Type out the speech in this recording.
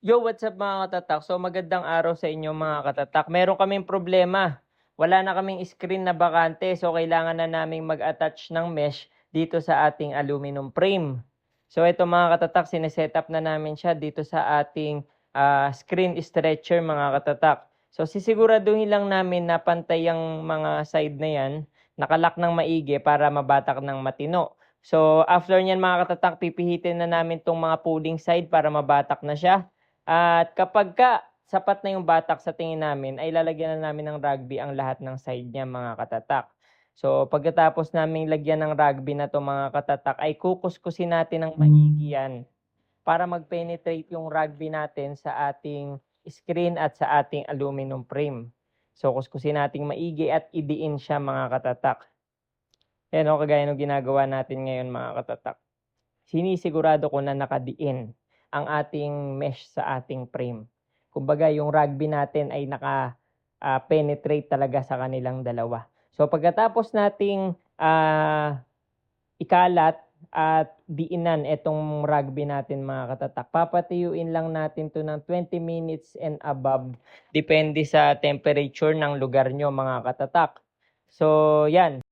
Yo, what's up mga katatak? So magandang araw sa inyo mga katatak. Meron kaming problema. Wala na kaming screen na bakante, so kailangan na naming mag-attach ng mesh dito sa ating aluminum frame. So ito mga katatak, sineset na namin siya dito sa ating screen stretcher mga katatak. So sisiguraduhin lang namin na pantay ang mga side na yan, nakalock ng maigi para mabatak ng matino. So after nyan mga katatak, pipihitin na namin tong mga pulling side para mabatak na siya. At kapagka sapat na yung batak sa tingin namin, ay lalagyan na namin ng rugby ang lahat ng side niya mga katatak. So pagkatapos naming lagyan ng rugby na to mga katatak, ay kukuskusin natin ng maigi yan para mag-penetrate yung rugby natin sa ating screen at sa ating aluminum frame. So kuskusin nating maigi at idiin siya mga katatak. Yan o, kagaya ng ginagawa natin ngayon mga katatak. Sinisigurado ko na nakadiin ang ating mesh sa ating frame. Kumbaga yung rugby natin ay naka-penetrate talaga sa kanilang dalawa. So pagkatapos nating ikalat at diinan itong rugby natin mga katatak, papatiyuin lang natin to ng 20 minutes and above. Depende sa temperature ng lugar nyo mga katatak. So yan.